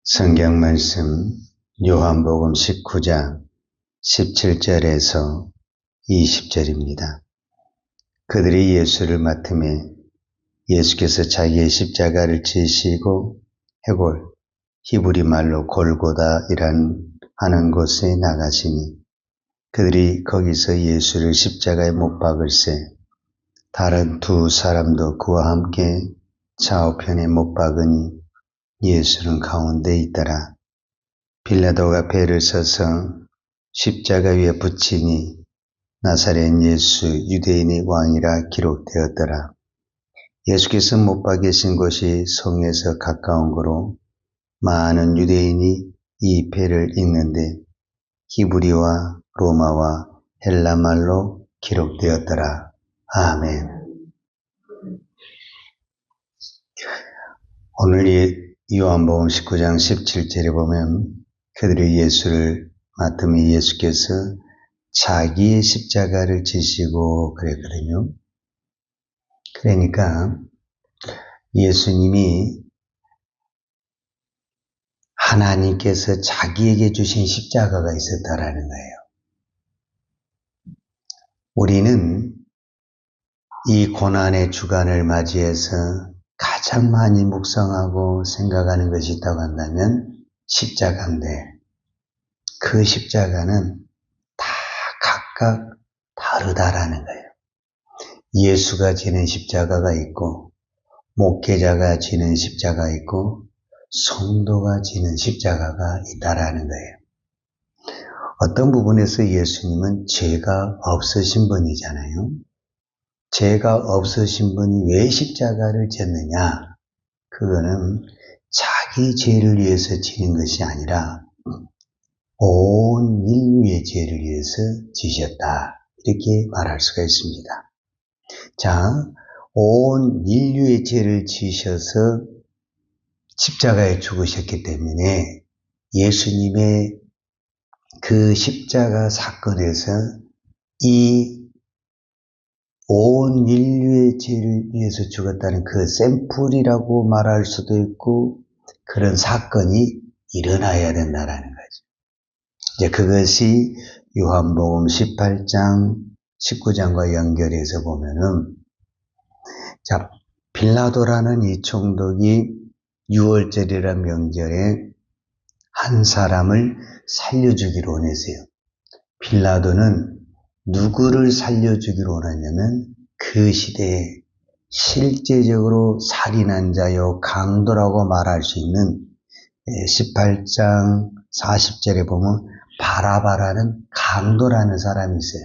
성경 말씀 요한복음 19장 17절에서 20절입니다. 그들이 예수를 맡음에 예수께서 자기의 십자가를 지시고 해골, 히브리 말로 골고다이란 하는 곳에 나가시니 그들이 거기서 예수를 십자가에 못 박을세 다른 두 사람도 그와 함께 좌우편에 못 박으니 예수는 가운데 있더라. 빌라도가 배를 서서 십자가 위에 붙이니 나사렛 예수 유대인의 왕이라 기록되었더라. 예수께서 못 박이신 곳이 성에서 가까운 거로 많은 유대인이 이 배를 읽는데 히브리와 로마와 헬라말로 기록되었더라. 아멘. 오늘 요한복음 19장 17절에 보면 그들이 예수를 맡으면 예수께서 자기의 십자가를 지시고 그랬거든요. 그러니까 예수님이 하나님께서 자기에게 주신 십자가가 있었다라는 거예요. 우리는 이 고난의 주간을 맞이해서 가장 많이 묵상하고 생각하는 것이 있다고 한다면 십자가인데 그 십자가는 다 각각 다르다라는 거예요. 예수가 지는 십자가가 있고 목회자가 지는 십자가가 있고 성도가 지는 십자가가 있다라는 거예요. 어떤 부분에서 예수님은 죄가 없으신 분이잖아요. 죄가 없으신 분이 왜 십자가를 졌느냐? 그거는 자기 죄를 위해서 지는 것이 아니라 온 인류의 죄를 위해서 지셨다. 이렇게 말할 수가 있습니다. 자, 온 인류의 죄를 지셔서 십자가에 죽으셨기 때문에 예수님의 그 십자가 사건에서 이 온 인류의 죄를 위해서 죽었다는 그 샘플이라고 말할 수도 있고 그런 사건이 일어나야 된다라는 거죠. 이제 그것이 요한복음 18장 19장과 연결해서 보면은 자, 빌라도라는 이 총독이 6월절이라는 명절에 한 사람을 살려주기로 원했어요. 빌라도는 누구를 살려주기로 원했냐면 그 시대에 실제적으로 살인한 자요 강도라고 말할 수 있는 18장 40절에 보면 바라바라는 강도라는 사람이 있어요.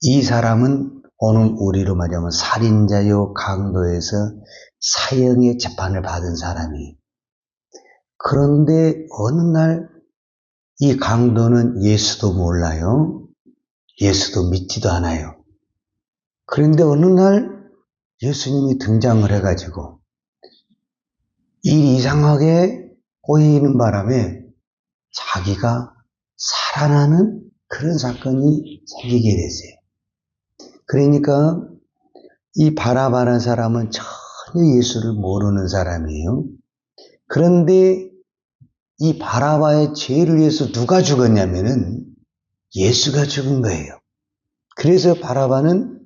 이 사람은 오늘 우리로 말하면 살인자요 강도에서 사형의 재판을 받은 사람이에요. 그런데 어느 날 이 강도는 예수도 몰라요. 예수도 믿지도 않아요. 그런데 어느 날 예수님이 등장을 해가지고 일이 이상하게 보이는 바람에 자기가 살아나는 그런 사건이 생기게 됐어요. 그러니까 이 바라바라는 사람은 전혀 예수를 모르는 사람이에요. 그런데 이 바라바의 죄를 위해서 누가 죽었냐면은 예수가 죽은 거예요. 그래서 바라바는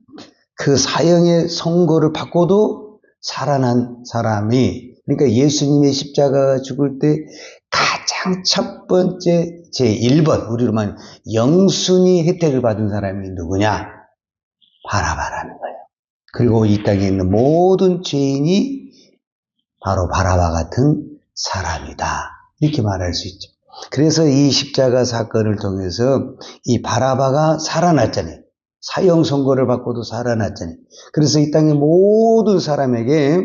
그 사형의 선고를 받고도 살아난 사람이, 그러니까 예수님의 십자가가 죽을 때 가장 첫 번째 제1번, 우리로 말하면 영순위 혜택을 받은 사람이 누구냐? 바라바라는 거예요. 그리고 이 땅에 있는 모든 죄인이 바로 바라바 같은 사람이다. 이렇게 말할 수 있죠. 그래서 이 십자가 사건을 통해서 이 바라바가 살아났잖아요. 사형 선고를 받고도 살아났잖아요. 그래서 이 땅의 모든 사람에게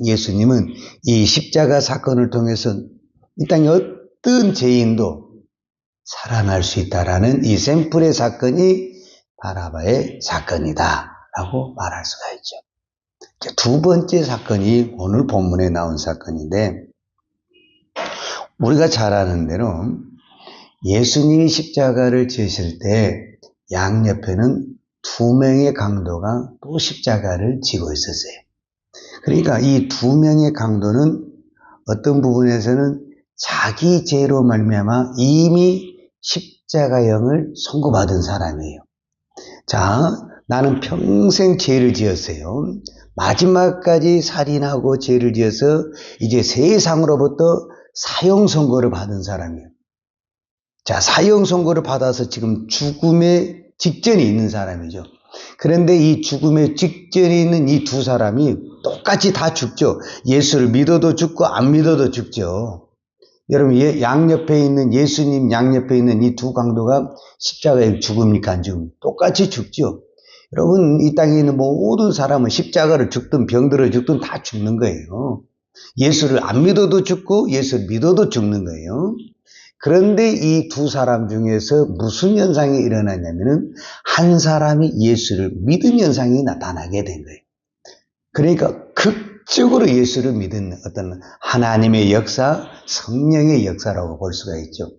예수님은 이 십자가 사건을 통해서 이 땅의 어떤 죄인도 살아날 수 있다라는 이 샘플의 사건이 바라바의 사건이다 라고 말할 수가 있죠. 두 번째 사건이 오늘 본문에 나온 사건인데, 우리가 잘 아는 대로 예수님이 십자가를 지실 때 양옆에는 두 명의 강도가 또 십자가를 지고 있었어요. 그러니까 이 두 명의 강도는 어떤 부분에서는 자기 죄로 말미암아 이미 십자가형을 선고받은 사람이에요. 자, 나는 평생 죄를 지었어요. 마지막까지 살인하고 죄를 지어서 이제 세상으로부터 사형 선고를 받은 사람이에요. 자, 사형 선고를 받아서 지금 죽음의 직전에 있는 사람이죠. 그런데 이 죽음의 직전에 있는 이 두 사람이 똑같이 다 죽죠. 예수를 믿어도 죽고 안 믿어도 죽죠. 여러분, 양옆에 있는 예수님 양옆에 있는 이 두 강도가 십자가에 죽습니까? 안 죽습니까? 똑같이 죽죠. 여러분, 이 땅에 있는 모든 사람은 십자가를 죽든 병들어 죽든 다 죽는 거예요. 예수를 안 믿어도 죽고 예수를 믿어도 죽는 거예요. 그런데 이 두 사람 중에서 무슨 현상이 일어나냐면은 한 사람이 예수를 믿은 현상이 나타나게 된 거예요. 그러니까 극적으로 예수를 믿은 어떤 하나님의 역사, 성령의 역사라고 볼 수가 있죠.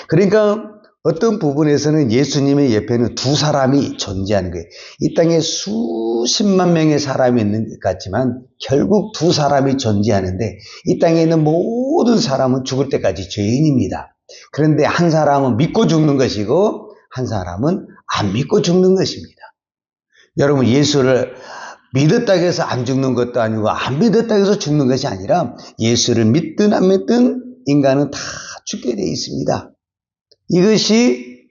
그러니까 어떤 부분에서는 예수님의 옆에는 두 사람이 존재하는 거예요. 이 땅에 수십만 명의 사람이 있는 것 같지만 결국 두 사람이 존재하는데 이 땅에 있는 모든 사람은 죽을 때까지 죄인입니다. 그런데 한 사람은 믿고 죽는 것이고 한 사람은 안 믿고 죽는 것입니다. 여러분, 예수를 믿었다고 해서 안 죽는 것도 아니고 안 믿었다고 해서 죽는 것이 아니라 예수를 믿든 안 믿든 인간은 다 죽게 되어 있습니다. 이것이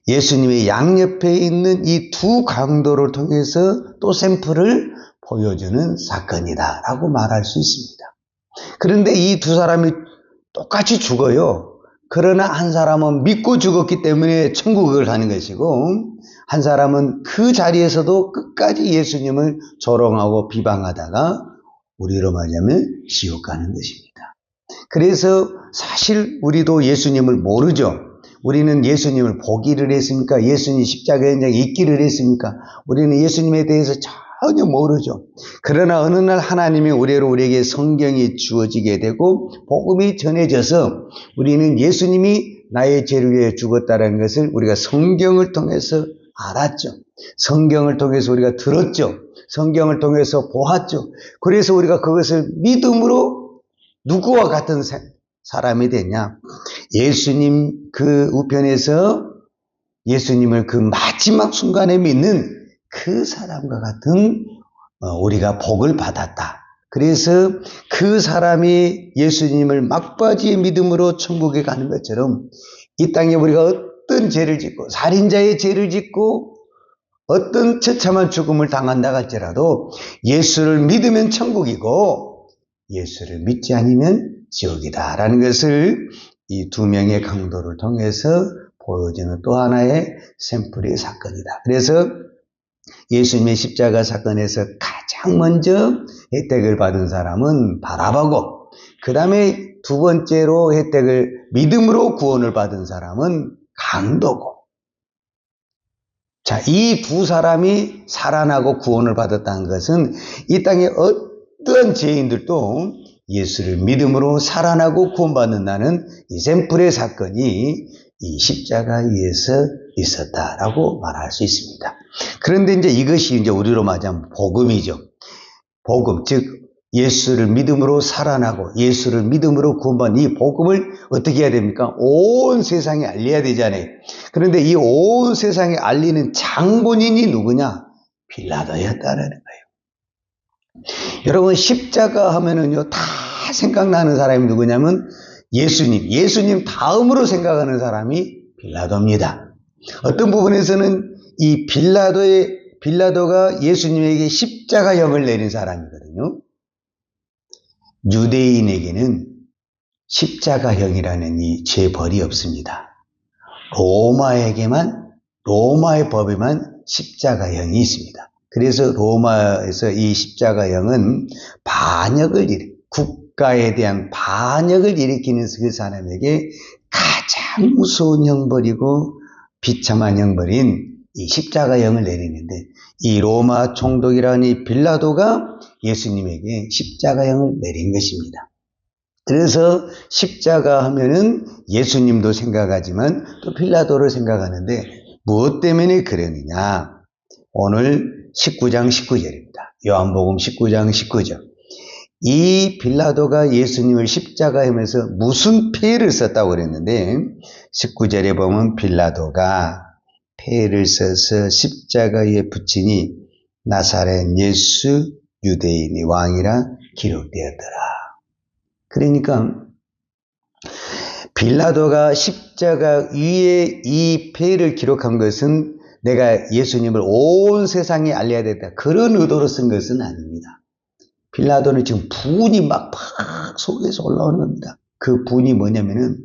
예수님의 양옆에 있는 이 두 강도를 통해서 또 샘플을 보여주는 사건이다 라고 말할 수 있습니다. 그런데 이 두 사람이 똑같이 죽어요. 그러나 한 사람은 믿고 죽었기 때문에 천국을 가는 것이고 한 사람은 그 자리에서도 끝까지 예수님을 조롱하고 비방하다가 우리로 말하자면 지옥 가는 것입니다. 그래서 사실 우리도 예수님을 모르죠. 우리는 예수님을 보기를 했습니까? 예수님 십자가 현장에 있기를 했습니까? 우리는 예수님에 대해서 전혀 모르죠. 그러나 어느 날 하나님이 우리에게 성경이 주어지게 되고 복음이 전해져서 우리는 예수님이 나의 죄를 위해 죽었다는 것을 우리가 성경을 통해서 알았죠. 성경을 통해서 우리가 들었죠. 성경을 통해서 보았죠. 그래서 우리가 그것을 믿음으로 누구와 같은 사람이 되냐? 예수님 그 우편에서 예수님을 그 마지막 순간에 믿는 그 사람과 같은 우리가 복을 받았다. 그래서 그 사람이 예수님을 막바지의 믿음으로 천국에 가는 것처럼 이 땅에 우리가 어떤 죄를 짓고 살인자의 죄를 짓고 어떤 처참한 죽음을 당한다 할지라도 예수를 믿으면 천국이고 예수를 믿지 않으면 지옥이다라는 것을 이 두 명의 강도를 통해서 보여주는 또 하나의 샘플의 사건이다. 그래서 예수님의 십자가 사건에서 가장 먼저 혜택을 받은 사람은 바라바고 그 다음에 두 번째로 혜택을 믿음으로 구원을 받은 사람은 강도고 자, 이 두 사람이 살아나고 구원을 받았다는 것은 이 땅에 어떤 죄인들도 예수를 믿음으로 살아나고 구원받는다는 이 샘플의 사건이 이 십자가 위에서 있었다라고 말할 수 있습니다. 그런데 이제 이것이 이제 우리로 말하자면 복음이죠. 복음, 즉 예수를 믿음으로 살아나고 예수를 믿음으로 구원받는 이 복음을 어떻게 해야 됩니까? 온 세상에 알려야 되잖아요. 그런데 이 온 세상에 알리는 장본인이 누구냐? 빌라도였다라는 거예요. 여러분, 십자가 하면은요, 다 생각나는 사람이 누구냐면 예수님 다음으로 생각하는 사람이 빌라도입니다. 어떤 부분에서는 이 빌라도가 예수님에게 십자가형을 내린 사람이거든요. 유대인에게는 십자가형이라는 이 죄벌이 없습니다. 로마의 법에만 십자가형이 있습니다. 그래서 로마에서 이 십자가형은 국가에 대한 반역을 일으키는 그 사람에게 가장 무서운 형벌이고 비참한 형벌인 이 십자가형을 내리는데 이 로마 총독이라는 이 빌라도가 예수님에게 십자가형을 내린 것입니다. 그래서 십자가 하면은 예수님도 생각하지만 또 빌라도를 생각하는데 무엇 때문에 그러느냐? 오늘 19장 19절입니다. 요한복음 19장 19절. 이 빌라도가 예수님을 십자가에 매서 무슨 패를 썼다고 그랬는데 19절에 보면 빌라도가 패를 써서 십자가에 붙이니 나사렛 예수 유대인의 왕이라 기록되었더라. 그러니까 빌라도가 십자가 위에 이 패를 기록한 것은 내가 예수님을 온 세상에 알려야 된다, 그런 의도로 쓴 것은 아닙니다. 빌라도는 지금 분이 막 속에서 올라오는 겁니다. 그 분이 뭐냐면은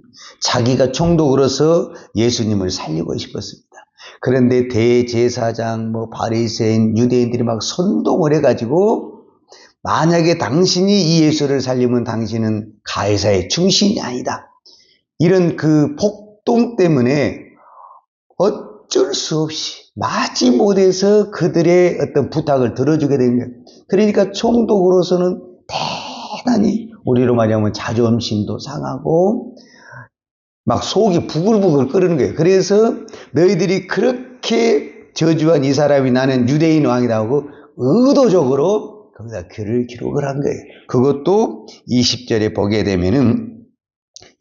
자기가 총독으로서 예수님을 살리고 싶었습니다. 그런데 대제사장, 바리새인, 유대인들이 막 선동을 해가지고 만약에 당신이 이 예수를 살리면 당신은 가이사의 충신이 아니다, 이런 그 폭동 때문에 어쩔 수 없이 마지못해서 그들의 어떤 부탁을 들어주게 된 거예요. 그러니까 총독으로서는 대단히 우리로 말하면 자존심도 상하고 막 속이 부글부글 끓는 거예요. 그래서 너희들이 그렇게 저주한 이 사람이 나는 유대인 왕이다 하고 의도적으로 거기다 글을 기록을 한 거예요. 그것도 20절에 보게 되면은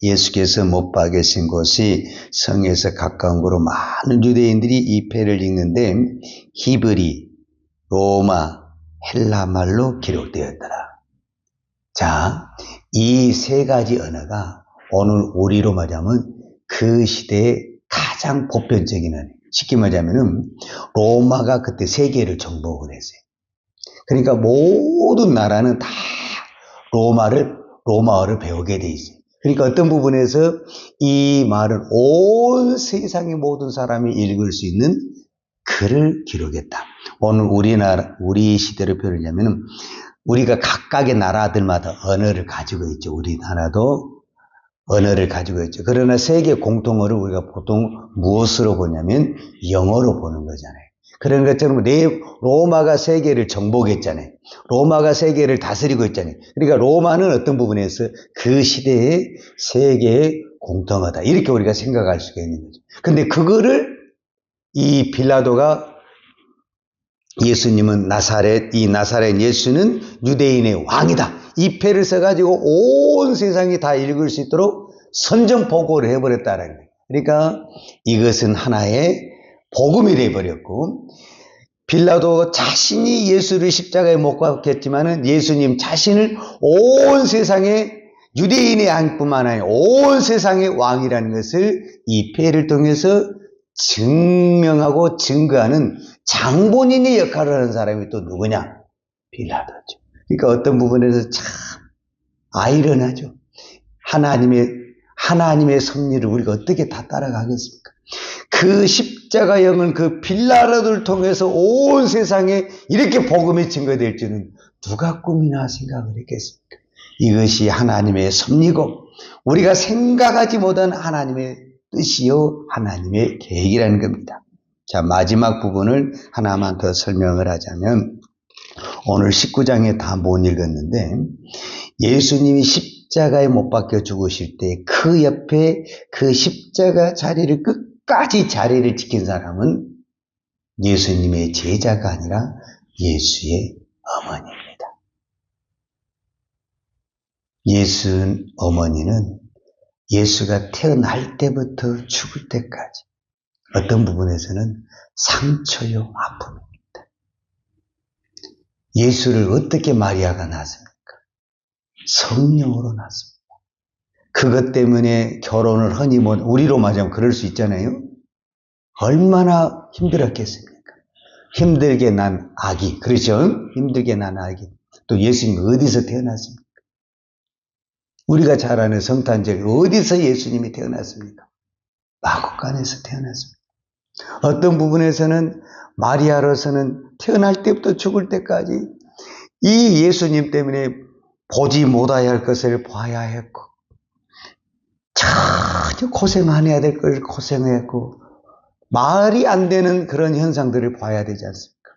예수께서 못 박으신 곳이 성에서 가까운 곳으로 많은 유대인들이 이 패를 읽는데 히브리, 로마, 헬라 말로 기록되었더라. 자, 이 세 가지 언어가 오늘 우리로 말하면 그 시대의 가장 보편적인 언어. 쉽게 말하면은 로마가 그때 세계를 정복을 했어요. 그러니까 모든 나라는 다 로마어를 배우게 돼 있어요. 그러니까 어떤 부분에서 이 말은 온 세상의 모든 사람이 읽을 수 있는 글을 기록했다. 오늘 우리 시대로 표현하자면 우리가 각각의 나라들마다 언어를 가지고 있죠. 우리나라도 언어를 가지고 있죠. 그러나 세계 공통어를 우리가 보통 무엇으로 보냐면 영어로 보는 거잖아요. 그런 것처럼 로마가 세계를 정복했잖아요. 로마가 세계를 다스리고 있잖아요. 그러니까 로마는 어떤 부분에서 그 시대의 세계의 공통어다, 이렇게 우리가 생각할 수가 있는 거죠. 근데 그거를 이 빌라도가 예수님은 이 나사렛 예수는 유대인의 왕이다, 이 패를 써가지고 온 세상이 다 읽을 수 있도록 선전포고를 해버렸다는 거예요. 그러니까 이것은 하나의 복음이 되어버렸고, 빌라도 자신이 예수를 십자가에 못 박혔지만은 예수님 자신을 온 세상에 유대인의 왕뿐만 아니라 온 세상의 왕이라는 것을 이 패를 통해서 증명하고 증거하는 장본인의 역할을 하는 사람이 또 누구냐? 빌라도죠. 그러니까 어떤 부분에서 참 아이러니하죠. 하나님의 섭리를 우리가 어떻게 다 따라가겠습니까? 그 십자가형은 그 빌라도를 통해서 온 세상에 이렇게 복음이 증거될 줄은 누가 꿈이나 생각을 했겠습니까? 이것이 하나님의 섭리고 우리가 생각하지 못한 하나님의 뜻이요 하나님의 계획이라는 겁니다. 자, 마지막 부분을 하나만 더 설명을 하자면, 오늘 19장에 다 못 읽었는데 예수님이 십자가에 못 박혀 죽으실 때 그 옆에 그 십자가 자리를 끝까지 자리를 지킨 사람은 예수님의 제자가 아니라 예수의 어머니입니다. 예수 어머니는 예수가 태어날 때부터 죽을 때까지 어떤 부분에서는 상처요 아픔입니다. 예수를 어떻게 마리아가 낳았습니까? 성령으로 낳았습니다. 그것 때문에 결혼을 흔히 우리로 말하면 그럴 수 있잖아요. 얼마나 힘들었겠습니까? 힘들게 난 아기, 그렇죠? 힘들게 난 아기. 또 예수님이 어디서 태어났습니까? 우리가 잘 아는 성탄절, 어디서 예수님이 태어났습니까? 마구간에서 태어났습니다. 어떤 부분에서는 마리아로서는 태어날 때부터 죽을 때까지 이 예수님 때문에 보지 못해야 할 것을 봐야 했고, 전혀 고생 안 해야 될 것을 고생했고, 말이 안 되는 그런 현상들을 봐야 되지 않습니까?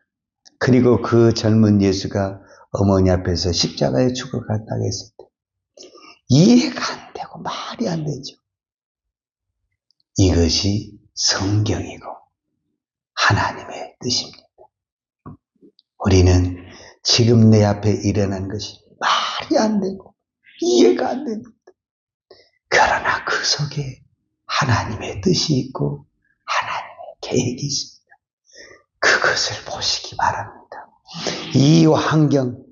그리고 그 젊은 예수가 어머니 앞에서 십자가에 죽어갔다고 했을 때 이해가 안 되고 말이 안 되죠. 이것이 성경이고 하나님의 뜻입니다. 우리는 지금 내 앞에 일어난 것이 말이 안 되고 이해가 안 됩니다. 그러나 그 속에 하나님의 뜻이 있고 하나님의 계획이 있습니다. 그것을 보시기 바랍니다. 이 환경,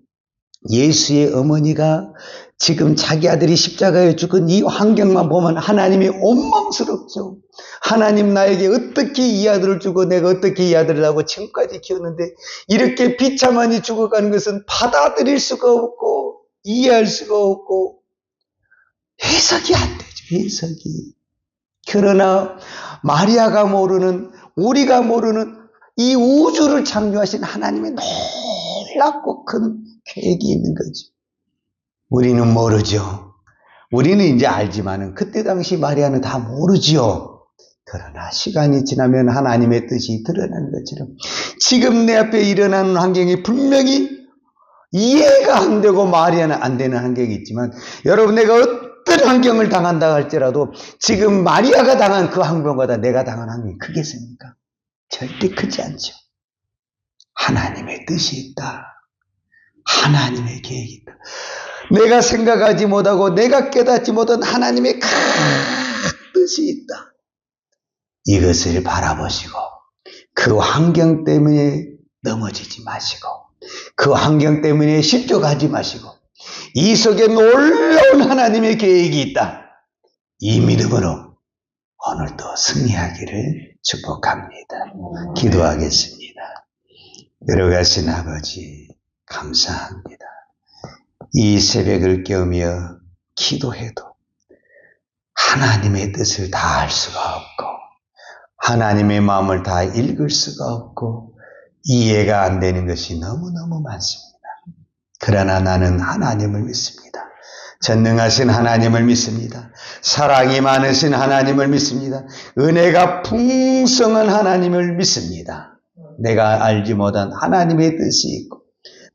예수의 어머니가 지금 자기 아들이 십자가에 죽은 이 환경만 보면 하나님이 원망스럽죠. 하나님 나에게 어떻게 이 아들을 주고 내가 어떻게 이 아들을 하고 지금까지 키웠는데 이렇게 비참하니 죽어가는 것은 받아들일 수가 없고 이해할 수가 없고 해석이 안 되죠. 해석이. 그러나 마리아가 모르는, 우리가 모르는 이 우주를 창조하신 하나님의 놀랍고 큰 계획이 있는 거죠. 우리는 모르죠. 우리는 이제 알지만은 그때 당시 마리아는 다 모르지요. 그러나 시간이 지나면 하나님의 뜻이 드러나는 것처럼 지금 내 앞에 일어나는 환경이 분명히 이해가 안 되고 마리아는 안 되는 환경이 있지만 여러분 내가 어떤 환경을 당한다 할지라도 지금 마리아가 당한 그 환경보다 내가 당한 환경이 크겠습니까? 절대 크지 않죠. 하나님의 뜻이 있다. 하나님의 계획이 있다. 내가 생각하지 못하고 내가 깨닫지 못한 하나님의 큰 뜻이 있다. 이것을 바라보시고 그 환경 때문에 넘어지지 마시고 그 환경 때문에 실족하지 마시고 이 속에 놀라운 하나님의 계획이 있다. 이 믿음으로 오늘도 승리하기를 축복합니다. 기도하겠습니다. 들어가신 아버지 감사합니다. 이 새벽을 깨우며 기도해도 하나님의 뜻을 다 알 수가 없고 하나님의 마음을 다 읽을 수가 없고 이해가 안 되는 것이 너무너무 많습니다. 그러나 나는 하나님을 믿습니다. 전능하신 하나님을 믿습니다. 사랑이 많으신 하나님을 믿습니다. 은혜가 풍성한 하나님을 믿습니다. 내가 알지 못한 하나님의 뜻이 있고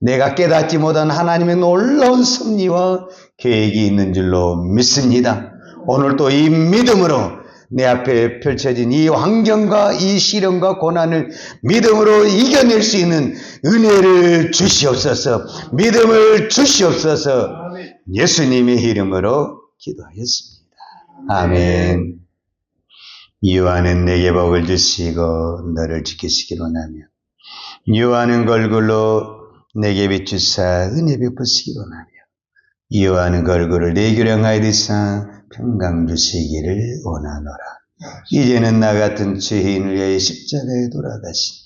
내가 깨닫지 못한 하나님의 놀라운 섭리와 계획이 있는 줄로 믿습니다. 오늘도 이 믿음으로 내 앞에 펼쳐진 이 환경과 이 시련과 고난을 믿음으로 이겨낼 수 있는 은혜를 주시옵소서. 믿음을 주시옵소서. 예수님의 이름으로 기도하였습니다. 아멘. 여호와는 내게 복을 주시고 너를 지키시기로 하며 여호와는 걸굴로 내게 비추사 은혜 베푸시기로 하며 여호와는 걸굴을 내 교량하여 드사 평강 주시기를 원하노라. 이제는 나 같은 죄인을 위하여 십자가에 돌아가신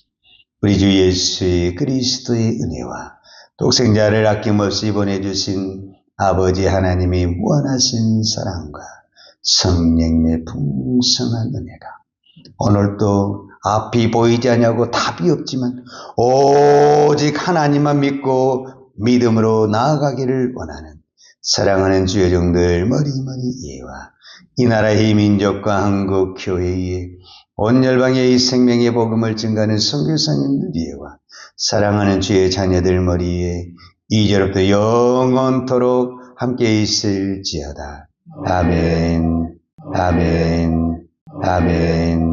우리 주 예수의 그리스도의 은혜와 독생자를 아낌없이 보내주신 아버지 하나님의 무한하신 사랑과 성령의 풍성한 은혜가 오늘도 앞이 보이지 않냐고 답이 없지만 오직 하나님만 믿고 믿음으로 나아가기를 원하는 사랑하는 주의 종들 머리머리 예와 이 나라의 민족과 한국 교회에 온 열방의 이 생명의 복음을 증가하는 선교사님들 예와 사랑하는 주의 자녀들 머리에 이제로부터 영원토록 함께 있을지어다. 아멘. 아멘. 아멘.